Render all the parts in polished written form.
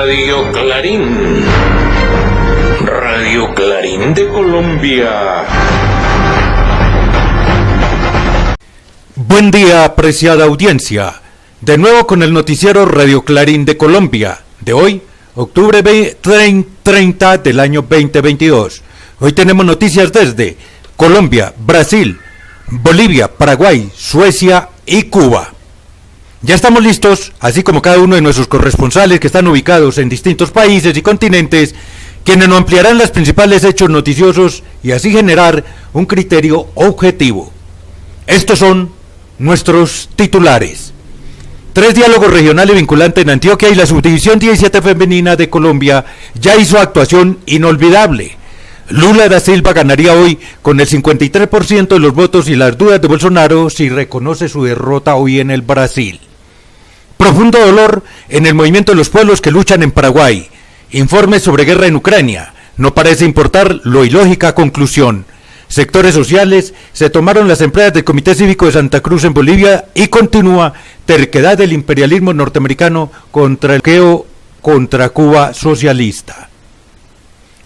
Radio Clarín. Radio Clarín de Colombia. Buen día, apreciada audiencia. De nuevo con el noticiero Radio Clarín de Colombia, de hoy, octubre 30 del año 2022. Hoy tenemos noticias desde Colombia, Brasil, Bolivia, Paraguay, Suecia y Cuba. Ya estamos listos, así como cada uno de nuestros corresponsales que están ubicados en distintos países y continentes, quienes nos ampliarán los principales hechos noticiosos y así generar un criterio objetivo. Estos son nuestros titulares. 3 diálogos regionales vinculantes en Antioquia y la subdivisión 17 femenina de Colombia ya hizo actuación inolvidable. Lula da Silva ganaría hoy con el 53% de los votos y las dudas de Bolsonaro si reconoce su derrota hoy en el Brasil. Profundo dolor en el movimiento de los pueblos que luchan en Paraguay. Informes sobre guerra en Ucrania. No parece importar lo ilógica conclusión. Sectores sociales se tomaron las empresas del Comité Cívico de Santa Cruz en Bolivia y continúa terquedad del imperialismo norteamericano contra el bloqueo contra Cuba socialista.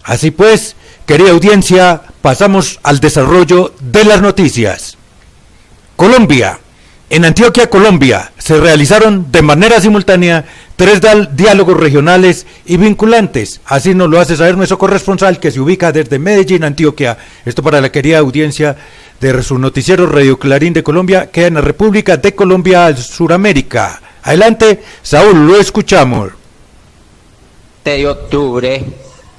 Así pues, querida audiencia, pasamos al desarrollo de las noticias. Colombia. En Antioquia, Colombia, se realizaron de manera simultánea 3 diálogos regionales y vinculantes. Así nos lo hace saber nuestro corresponsal que se ubica desde Medellín, Antioquia. Esto para la querida audiencia de su noticiero Radio Clarín de Colombia, que en la República de Colombia, Suramérica. Adelante, Saúl, lo escuchamos. De octubre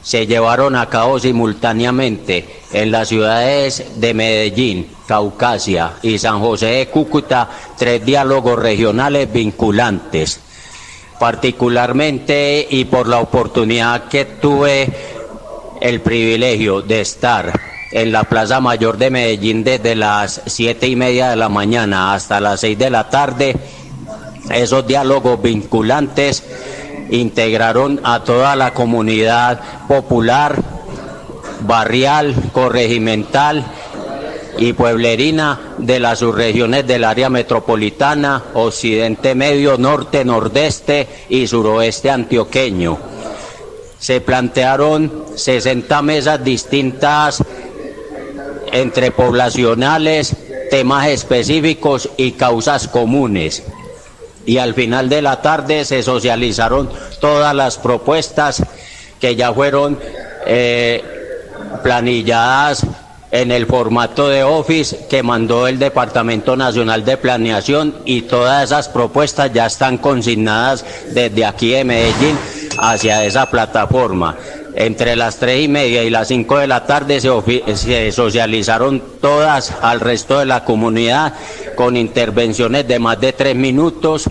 se llevaron a cabo simultáneamente en las ciudades de Medellín, Caucasia y San José de Cúcuta 3 diálogos regionales vinculantes. Particularmente y por la oportunidad que tuve el privilegio de estar en la Plaza Mayor de Medellín desde las 7:30 de la mañana hasta las 6 de la tarde, esos diálogos vinculantes integraron a toda la comunidad popular, barrial, corregimental y pueblerina de las subregiones del área metropolitana, occidente medio, norte, nordeste y suroeste antioqueño. Se plantearon 60 mesas distintas entre poblacionales, temas específicos y causas comunes. Y al final de la tarde se socializaron todas las propuestas que ya fueron planilladas en el formato de Office que mandó el Departamento Nacional de Planeación, y todas esas propuestas ya están consignadas desde aquí de Medellín hacia esa plataforma. Entre las 3:30 y las 5 de la tarde se socializaron todas al resto de la comunidad con intervenciones de más de 3 minutos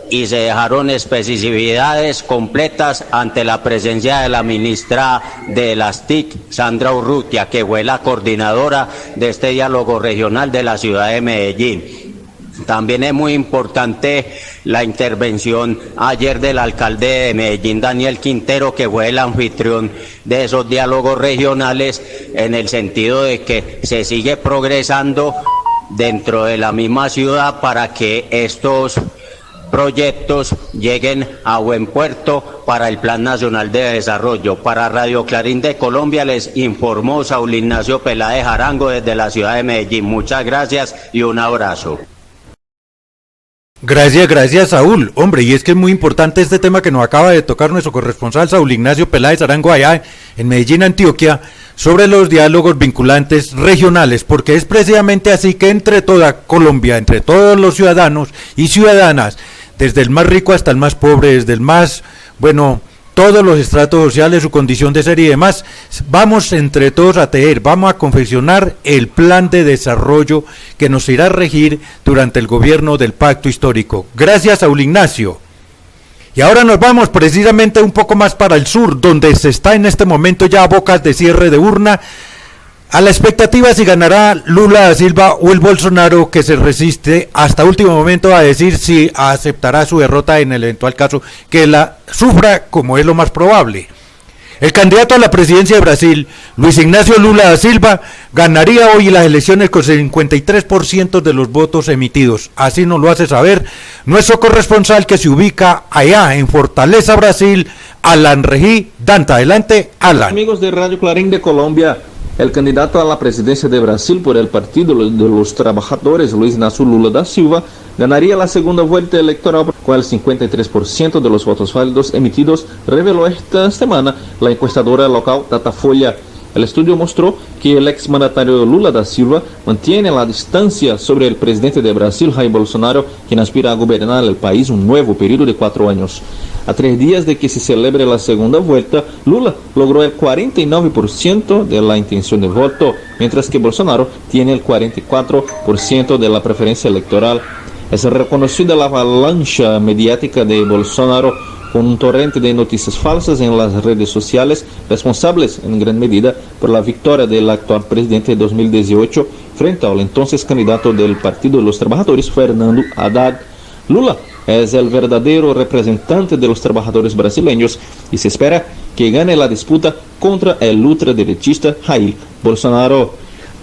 y se dejaron especificidades completas ante la presencia de la ministra de las TIC, Sandra Urrutia, que fue la coordinadora de este diálogo regional de la ciudad de Medellín. También es muy importante la intervención ayer del alcalde de Medellín, Daniel Quintero, que fue el anfitrión de esos diálogos regionales, en el sentido de que se sigue progresando dentro de la misma ciudad para que estos proyectos lleguen a buen puerto para el Plan Nacional de Desarrollo. Para Radio Clarín de Colombia les informó Saúl Ignacio Peláez Arango desde la ciudad de Medellín. Muchas gracias y un abrazo. Gracias Saúl. Hombre, y es que es muy importante este tema que nos acaba de tocar nuestro corresponsal Saúl Ignacio Peláez Arango allá en Medellín, Antioquia, sobre los diálogos vinculantes regionales, porque es precisamente así que entre toda Colombia, entre todos los ciudadanos y ciudadanas, desde el más rico hasta el más pobre, desde el más, todos los estratos sociales, su condición de ser y demás, vamos entre todos a tejer, vamos a confeccionar el plan de desarrollo que nos irá a regir durante el gobierno del Pacto Histórico. Gracias, Saúl Ignacio. Y ahora nos vamos precisamente un poco más para el sur, donde se está en este momento ya a bocas de cierre de urna, a la expectativa si ganará Lula da Silva o el Bolsonaro, que se resiste hasta último momento a decir si aceptará su derrota en el eventual caso que la sufra, como es lo más probable. El candidato a la presidencia de Brasil, Luis Ignacio Lula da Silva, ganaría hoy las elecciones con 53% de los votos emitidos. Así nos lo hace saber nuestro corresponsal que se ubica allá en Fortaleza, Brasil, Alan Regi Danta. Adelante, Alan. Amigos de Radio Clarín de Colombia, el candidato a la presidencia de Brasil por el Partido de los Trabajadores, Luis Ignacio Lula da Silva, ganaría la segunda vuelta electoral con el 53% de los votos válidos emitidos, reveló esta semana la encuestadora local Datafolha. El estudio mostró que el exmandatario Lula da Silva mantiene la distancia sobre el presidente de Brasil, Jair Bolsonaro, quien aspira a gobernar el país un nuevo periodo de 4 años. A 3 días de que se celebre la segunda vuelta, Lula logró el 49% de la intención de voto, mientras que Bolsonaro tiene el 44% de la preferencia electoral. Es reconocida la avalancha mediática de Bolsonaro con un torrente de noticias falsas en las redes sociales, responsables en gran medida por la victoria del actual presidente de 2018 frente al entonces candidato del Partido de los Trabajadores, Fernando Haddad. Lula es el verdadero representante de los trabajadores brasileños y se espera que gane la disputa contra el ultraderechista Jair Bolsonaro.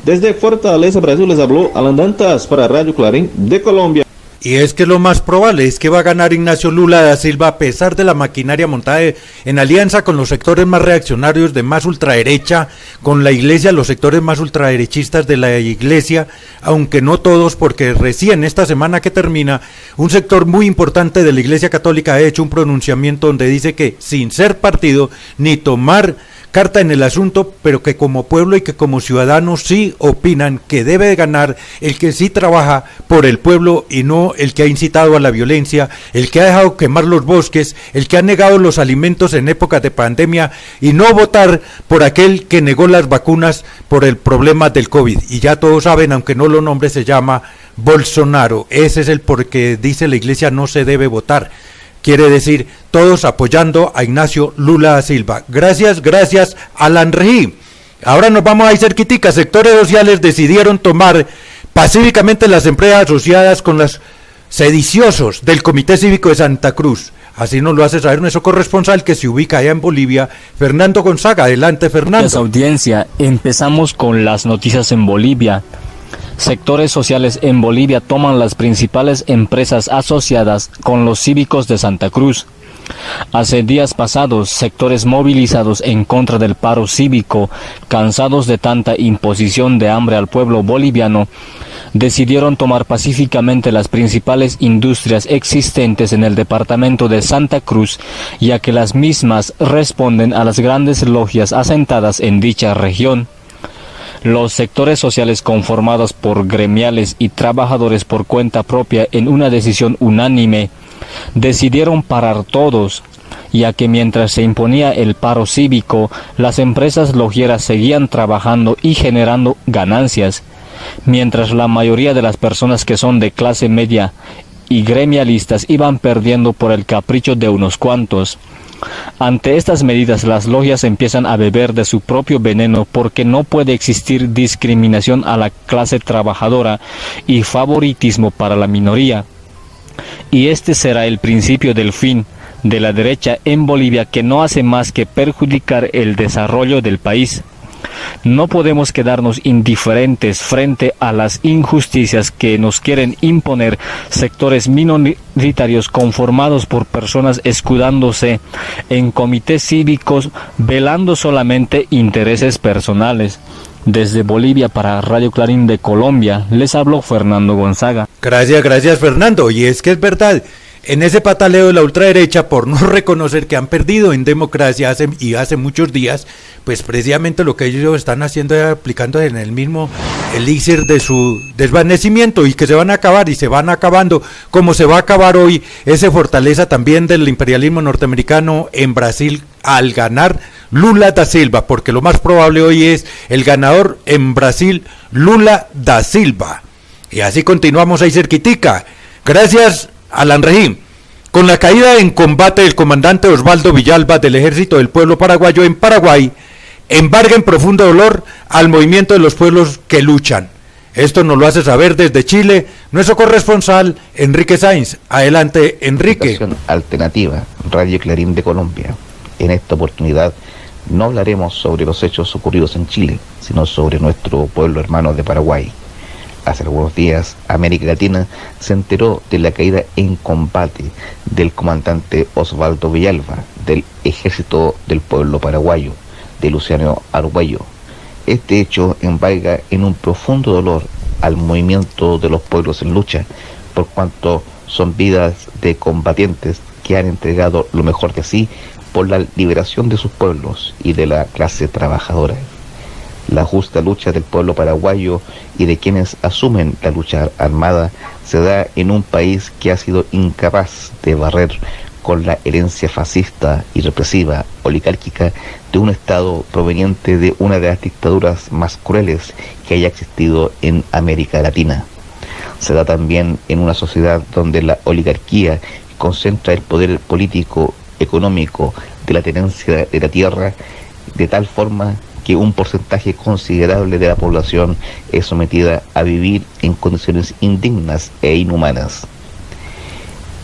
Desde Fortaleza, Brasil, les habló Alan Dantas para Radio Clarín de Colombia. Y es que lo más probable es que va a ganar Ignacio Lula da Silva a pesar de la maquinaria montada en alianza con los sectores más reaccionarios de más ultraderecha, con la iglesia, los sectores más ultraderechistas de la iglesia, aunque no todos, porque recién esta semana que termina, un sector muy importante de la iglesia católica ha hecho un pronunciamiento donde dice que sin ser partido ni tomar carta en el asunto, pero que como pueblo y que como ciudadanos sí opinan que debe de ganar el que sí trabaja por el pueblo y no el que ha incitado a la violencia, el que ha dejado quemar los bosques, el que ha negado los alimentos en épocas de pandemia y no votar por aquel que negó las vacunas por el problema del COVID. Y ya todos saben, aunque no lo nombre, se llama Bolsonaro. Ese es el por qué dice la iglesia no se debe votar. Quiere decir, todos apoyando a Ignacio Lula da Silva. Gracias, Alan Regi. Ahora nos vamos a ir cerquitica. Sectores sociales decidieron tomar pacíficamente las empresas asociadas con los sediciosos del Comité Cívico de Santa Cruz. Así nos lo hace saber nuestro corresponsal que se ubica allá en Bolivia, Fernando Gonzaga. Adelante, Fernando. Gracias, audiencia. Empezamos con las noticias en Bolivia. Sectores sociales en Bolivia toman las principales empresas asociadas con los cívicos de Santa Cruz. Hace días pasados, sectores movilizados en contra del paro cívico, cansados de tanta imposición de hambre al pueblo boliviano, decidieron tomar pacíficamente las principales industrias existentes en el departamento de Santa Cruz, ya que las mismas responden a las grandes logias asentadas en dicha región. Los sectores sociales conformados por gremiales y trabajadores por cuenta propia en una decisión unánime decidieron parar todos, ya que mientras se imponía el paro cívico, las empresas logieras seguían trabajando y generando ganancias, mientras la mayoría de las personas que son de clase media y gremialistas iban perdiendo por el capricho de unos cuantos. Ante estas medidas, las logias empiezan a beber de su propio veneno porque no puede existir discriminación a la clase trabajadora y favoritismo para la minoría. Y este será el principio del fin de la derecha en Bolivia, que no hace más que perjudicar el desarrollo del país. No podemos quedarnos indiferentes frente a las injusticias que nos quieren imponer sectores minoritarios conformados por personas escudándose en comités cívicos, velando solamente intereses personales. Desde Bolivia para Radio Clarín de Colombia, les habló Fernando Gonzaga. Gracias, Fernando. Y es que es verdad, en ese pataleo de la ultraderecha, por no reconocer que han perdido en democracia hace muchos días, pues precisamente lo que ellos están haciendo es aplicando en el mismo elixir de su desvanecimiento, y que se van a acabar y se van acabando, como se va a acabar hoy ese fortaleza también del imperialismo norteamericano en Brasil al ganar Lula da Silva, porque lo más probable hoy es el ganador en Brasil, Lula da Silva. Y así continuamos ahí cerquitica. Gracias, Alan Regi. Con la caída en combate del comandante Osvaldo Villalba del Ejército del Pueblo Paraguayo en Paraguay, embarga en profundo dolor al movimiento de los pueblos que luchan. Esto nos lo hace saber desde Chile nuestro corresponsal Enrique Sainz. Adelante, Enrique. Alternativa, Radio Clarín de Colombia. En esta oportunidad No hablaremos sobre los hechos ocurridos en Chile, sino sobre nuestro pueblo hermano de Paraguay. Hace algunos días, América Latina se enteró de la caída en combate del comandante Osvaldo Villalba, del Ejército del Pueblo Paraguayo, de Luciano Argüello. Este hecho embarga en un profundo dolor al movimiento de los pueblos en lucha, por cuanto son vidas de combatientes que han entregado lo mejor de sí por la liberación de sus pueblos y de la clase trabajadora. La justa lucha del pueblo paraguayo y de quienes asumen la lucha armada se da en un país que ha sido incapaz de barrer con la herencia fascista y represiva oligárquica de un Estado proveniente de una de las dictaduras más crueles que haya existido en América Latina. Se da también en una sociedad donde la oligarquía concentra el poder político, económico, de la tenencia de la tierra, de tal forma que un porcentaje considerable de la población es sometida a vivir en condiciones indignas e inhumanas.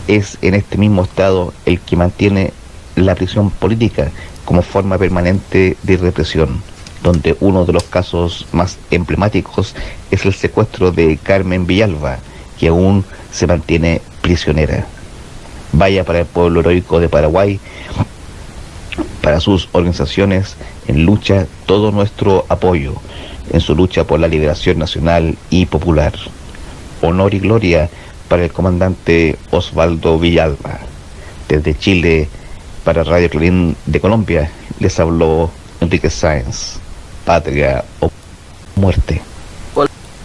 Es en este mismo estado el que mantiene la prisión política como forma permanente de represión, donde uno de los casos más emblemáticos es el secuestro de Carmen Villalba, que aún se mantiene prisionera. Vaya para el pueblo heroico de Paraguay, para sus organizaciones en lucha, todo nuestro apoyo en su lucha por la liberación nacional y popular. Honor y gloria para el comandante Osvaldo Villalba. Desde Chile, para Radio Clarín de Colombia, les habló Enrique Sáenz. Patria o muerte.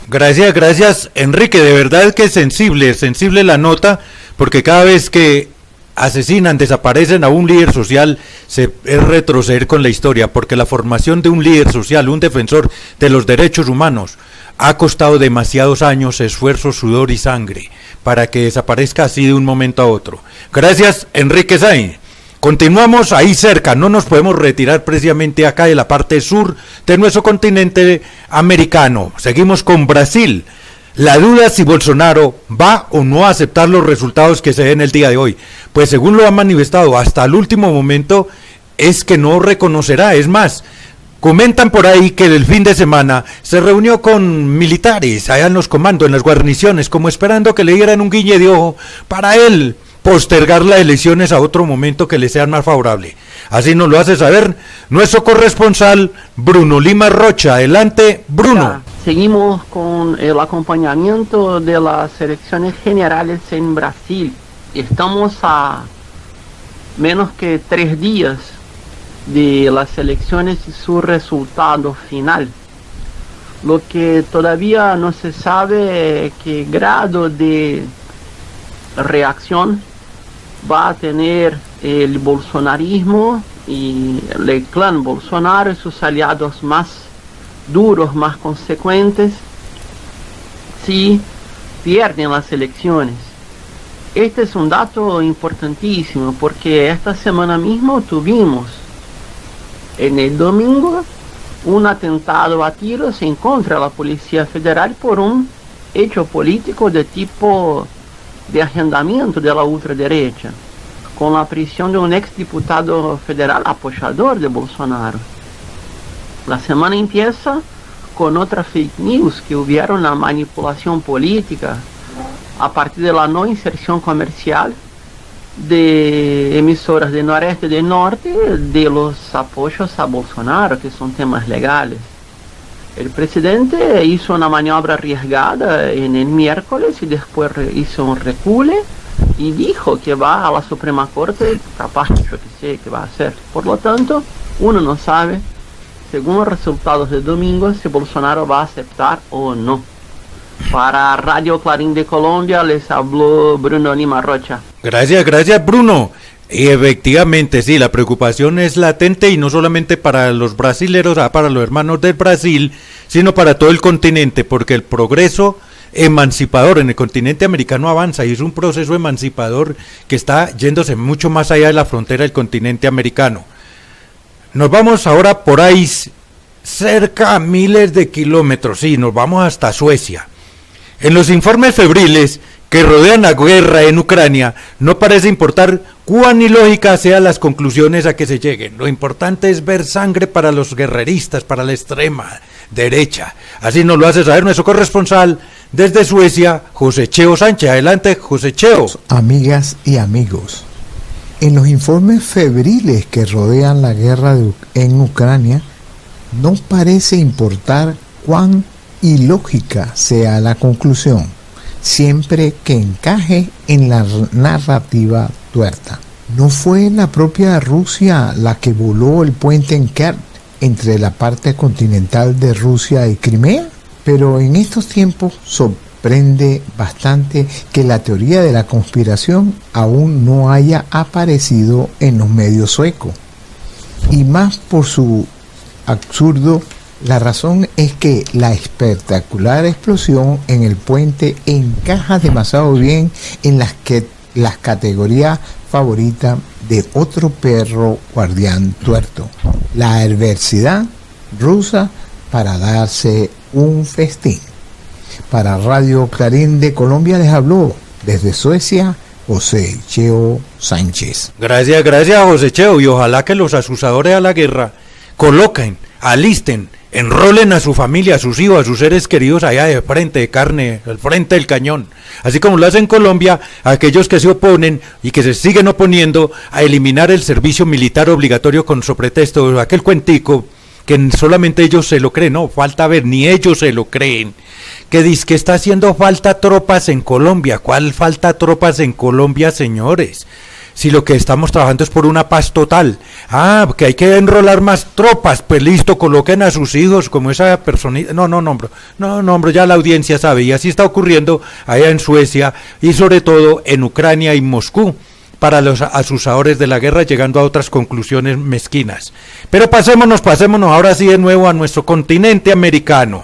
Gracias, Enrique. De verdad que es sensible la nota, porque cada vez que asesinan, desaparecen a un líder social, es retroceder con la historia, porque la formación de un líder social, un defensor de los derechos humanos, ha costado demasiados años, esfuerzo, sudor y sangre, para que desaparezca así de un momento a otro. Gracias, Enrique Sáenz. Continuamos ahí cerca, no nos podemos retirar precisamente acá de la parte sur de nuestro continente americano. Seguimos con Brasil. La duda si Bolsonaro va o no a aceptar los resultados que se den el día de hoy, pues según lo ha manifestado hasta el último momento, es que no reconocerá. Es más, comentan por ahí que el fin de semana se reunió con militares allá en los comandos, en las guarniciones, como esperando que le dieran un guiñe de ojo para él postergar las elecciones a otro momento que le sea más favorable. Así nos lo hace saber nuestro corresponsal Bruno Lima Rocha. Adelante, Bruno. Seguimos con el acompañamiento de las elecciones generales en Brasil. Estamos a menos que 3 días de las elecciones y su resultado final. Lo que todavía no se sabe qué grado de reacción va a tener el bolsonarismo y el clan Bolsonaro y sus aliados más duros, más consecuentes, si pierden las elecciones. Este es un dato importantísimo porque esta semana mismo tuvimos en el domingo un atentado a tiros en contra de la Policía Federal por un hecho político de tipo de agendamiento de la ultraderecha, con la prisión de un exdiputado federal apoyador de Bolsonaro. La semana empieza con otra fake news que hubieron la manipulación política a partir de la no inserción comercial de emisoras de Noreste y del Norte de los apoyos a Bolsonaro, que son temas legales. El presidente hizo una maniobra arriesgada en el miércoles y después hizo un recule y dijo que va a la Suprema Corte, capaz yo que sé que va a hacer. Por lo tanto, uno no sabe, según los resultados del domingo, si Bolsonaro va a aceptar o no. Para Radio Clarín de Colombia les habló Bruno Lima Rocha. Gracias Bruno. Y efectivamente, sí, la preocupación es latente y no solamente para los brasileros, para los hermanos del Brasil, sino para todo el continente, porque el progreso emancipador en el continente americano avanza y es un proceso emancipador que está yéndose mucho más allá de la frontera del continente americano. Nos vamos ahora por ahí cerca a miles de kilómetros, sí, nos vamos hasta Suecia. En los informes febriles que rodean la guerra en Ucrania, no parece importar cuán ilógicas sean las conclusiones a que se lleguen. Lo importante es ver sangre para los guerreristas, para la extrema derecha. Así nos lo hace saber nuestro corresponsal desde Suecia, José Cheo Sánchez. Adelante, José Cheo. Amigas y amigos, en los informes febriles que rodean la guerra en Ucrania, no parece importar cuán ilógica sea la conclusión, siempre que encaje en la narrativa tuerta. ¿No fue la propia Rusia la que voló el puente en Kerch entre la parte continental de Rusia y Crimea? Pero en estos tiempos sorprende bastante que la teoría de la conspiración aún no haya aparecido en los medios suecos. Y más por su absurdo, la razón es que la espectacular explosión en el puente encaja demasiado bien en las categorías favoritas de otro perro guardián tuerto, la adversidad rusa para darse un festín. Para Radio Clarín de Colombia les habló desde Suecia José Cheo Sánchez. Gracias, José Cheo, y ojalá que los asusadores a la guerra coloquen, alisten, enrolen a su familia, a sus hijos, a sus seres queridos allá de frente de carne, al frente del cañón, así como lo hace en Colombia aquellos que se oponen y que se siguen oponiendo a eliminar el servicio militar obligatorio con pretexto, aquel cuentico que solamente ellos se lo creen, no, falta ver, ni ellos se lo creen, que dice que está haciendo falta tropas en Colombia. ¿Cuál falta tropas en Colombia, señores? Si lo que estamos trabajando es por una paz total. Que hay que enrolar más tropas, pues listo, coloquen a sus hijos como esa personita. No, hombre, ya la audiencia sabe, y así está ocurriendo allá en Suecia y sobre todo en Ucrania y Moscú, para los asusadores de la guerra, llegando a otras conclusiones mezquinas. Pero pasémonos ahora sí de nuevo a nuestro continente americano.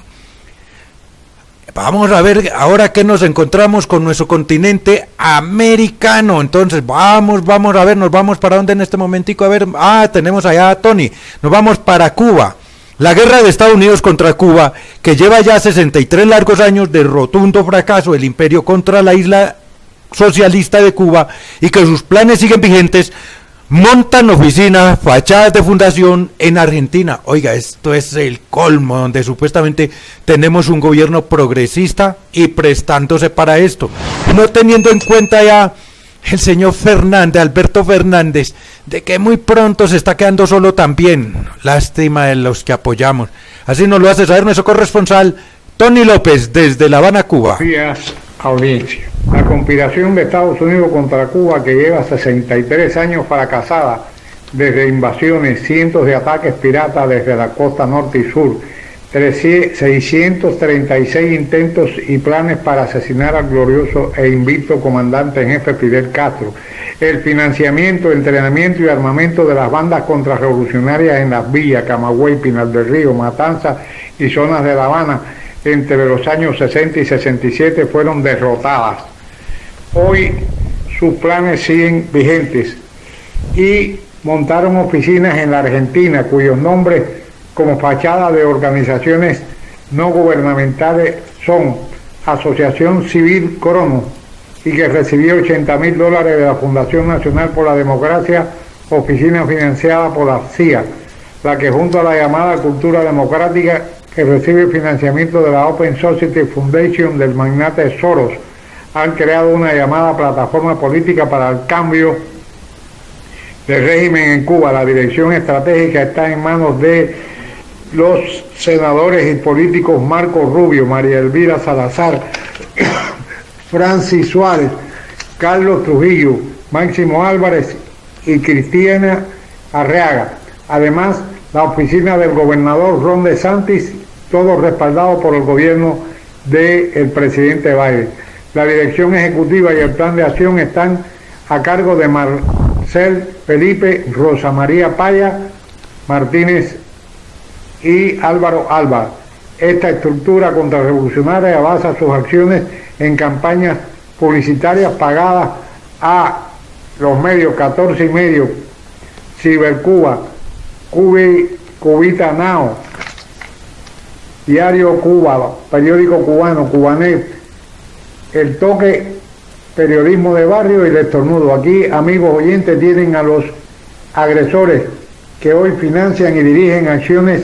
Vamos a ver ahora que nos encontramos con nuestro continente americano. Entonces vamos a ver, nos vamos para dónde en este momentico. A ver, tenemos allá a Tony. Nos vamos para Cuba. La guerra de Estados Unidos contra Cuba, que lleva ya 63 largos años de rotundo fracaso del imperio contra la isla socialista de Cuba, y que sus planes siguen vigentes, montan oficinas, fachadas de fundación en Argentina. Oiga, esto es el colmo, donde supuestamente tenemos un gobierno progresista y prestándose para esto, no teniendo en cuenta ya el señor Alberto Fernández, de que muy pronto se está quedando solo también. Lástima de los que apoyamos. Así nos lo hace saber nuestro corresponsal Tony López desde La Habana, Cuba. Días, audiencia. La conspiración de Estados Unidos contra Cuba, que lleva 63 años fracasada, desde invasiones, cientos de ataques piratas desde la costa norte y sur, 636 intentos y planes para asesinar al glorioso e invicto comandante en jefe Fidel Castro, el financiamiento, entrenamiento y armamento de las bandas contrarrevolucionarias en Las Villas, Camagüey, Pinar del Río, Matanzas y zonas de La Habana entre los años 60 y 67 fueron derrotadas. Hoy sus planes siguen vigentes y montaron oficinas en la Argentina cuyos nombres como fachada de organizaciones no gubernamentales son Asociación Civil Crono, y que recibió $80.000 de la Fundación Nacional por la Democracia, oficina financiada por la CIA, la que junto a la llamada Cultura Democrática, que recibe financiamiento de la Open Society Foundation del magnate Soros, han creado una llamada plataforma política para el cambio del régimen en Cuba. La dirección estratégica está en manos de los senadores y políticos Marco Rubio, María Elvira Salazar, Francis Suárez, Carlos Trujillo, Máximo Álvarez y Cristina Arreaga. Además, la oficina del gobernador Ron DeSantis, todo respaldado por el gobierno del presidente Biden. La dirección ejecutiva y el plan de acción están a cargo de Marcel Felipe, Rosa María Paya Martínez y Álvaro Alba. Esta estructura contrarrevolucionaria basa sus acciones en campañas publicitarias pagadas a los medios 14 y medio, Cibercuba, Cubita Now, Diario Cuba, Periódico Cubano, Cubanet, El Toque periodismo de barrio y de estornudo. Aquí, amigos oyentes, tienen a los agresores que hoy financian y dirigen acciones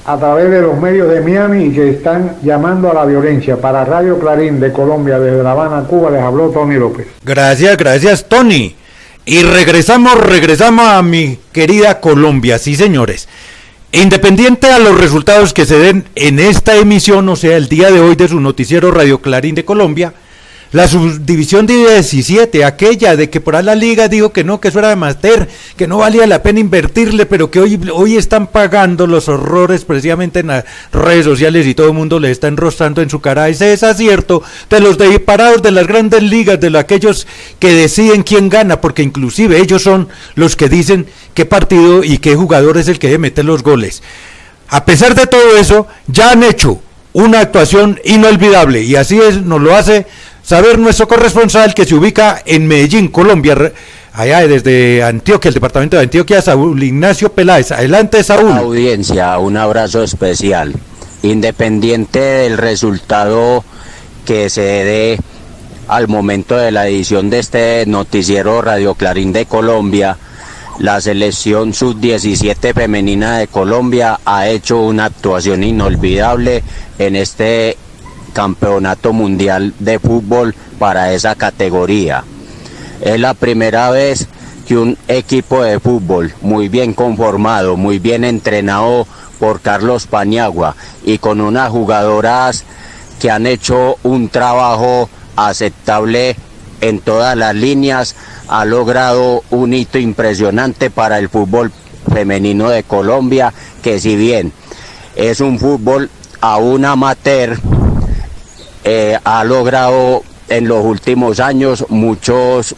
a través de los medios de Miami y que están llamando a la violencia. Para Radio Clarín de Colombia, desde La Habana, Cuba, les habló Tony López. Gracias, Tony. Y regresamos a mi querida Colombia, sí señores. Independiente a los resultados que se den en esta emisión, o sea, el día de hoy de su noticiero Radio Clarín de Colombia, la subdivisión 17, aquella de que por ahí la liga dijo que no, que eso era amateur, que no valía la pena invertirle, pero que hoy están pagando los horrores precisamente en las redes sociales y todo el mundo le está enrostando en su cara ese desacierto de los disparados de las grandes ligas, de aquellos que deciden quién gana, porque inclusive ellos son los que dicen qué partido y qué jugador es el que debe meter los goles. A pesar de todo eso, ya han hecho una actuación inolvidable y así nos lo hace saber nuestro corresponsal que se ubica en Medellín, Colombia, allá desde Antioquia, el departamento de Antioquia, Saúl Ignacio Peláez. Adelante, Saúl. Audiencia, un abrazo especial. Independiente del resultado que se dé al momento de la edición de este noticiero Radio Clarín de Colombia, la selección sub-17 femenina de Colombia ha hecho una actuación inolvidable en este campeonato mundial de fútbol para esa categoría. Es la primera vez que un equipo de fútbol muy bien conformado, muy bien entrenado por Carlos Paniagua y con unas jugadoras que han hecho un trabajo aceptable en todas las líneas, ha logrado un hito impresionante para el fútbol femenino de Colombia, que si bien es un fútbol aún amateur, ha logrado en los últimos años muchos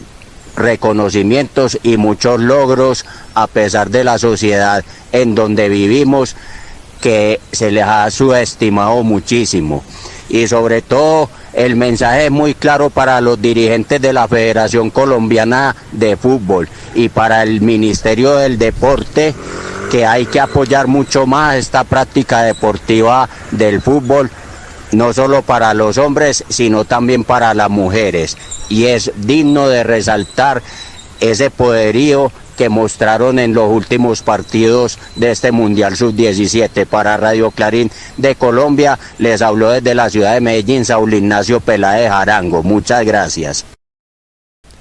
reconocimientos y muchos logros a pesar de la sociedad en donde vivimos, que se les ha subestimado muchísimo. Y sobre todo el mensaje es muy claro para los dirigentes de la Federación Colombiana de Fútbol y para el Ministerio del Deporte, que hay que apoyar mucho más esta práctica deportiva del fútbol, no solo para los hombres, sino también para las mujeres. Y es digno de resaltar ese poderío que mostraron en los últimos partidos de este Mundial Sub-17. Para Radio Clarín de Colombia, les habló desde la ciudad de Medellín, Saúl Ignacio Peláez Arango. Muchas gracias.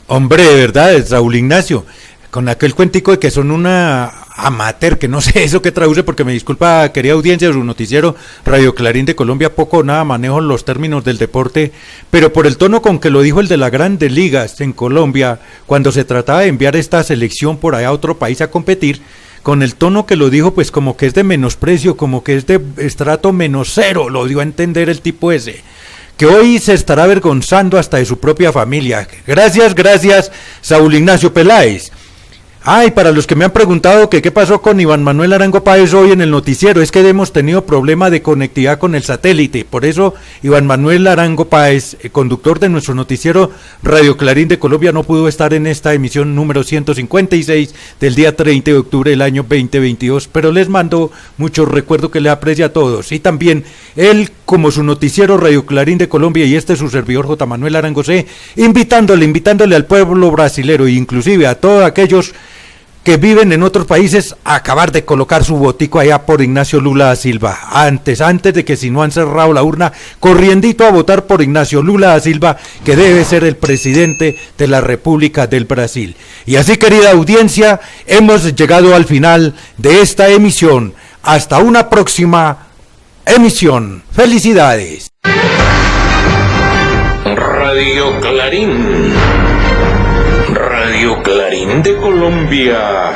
Hombre, de verdad, Saúl Ignacio, con aquel cuentico de que son una amateur, que no sé eso que traduce, porque me disculpa, querida audiencia de su noticiero Radio Clarín de Colombia, poco o nada manejo los términos del deporte, pero por el tono con que lo dijo el de las grandes ligas en Colombia, cuando se trataba de enviar esta selección por allá a otro país a competir, con el tono que lo dijo, pues como que es de menosprecio, como que es de estrato -0, lo dio a entender el tipo ese, que hoy se estará avergonzando hasta de su propia familia. Gracias, Saúl Ignacio Peláez. Y para los que me han preguntado que qué pasó con Iván Manuel Arango Páez hoy en el noticiero, es que hemos tenido problema de conectividad con el satélite, por eso Iván Manuel Arango Páez, conductor de nuestro noticiero Radio Clarín de Colombia, no pudo estar en esta emisión número 156 del día 30 de octubre del año 2022, pero les mando mucho recuerdo que le aprecia a todos, y también él, como su noticiero Radio Clarín de Colombia, y este es su servidor J. Manuel Arango C., invitándole al pueblo brasilero, e inclusive a todos aquellos que viven en otros países, a acabar de colocar su botico allá por Ignacio Lula da Silva, antes de que, si no han cerrado la urna, corriendito a votar por Ignacio Lula da Silva, que debe ser el presidente de la República del Brasil. Y así, querida audiencia, hemos llegado al final de esta emisión. Hasta una próxima emisión. ¡Felicidades! Radio Clarín. Radio Clarín de Colombia.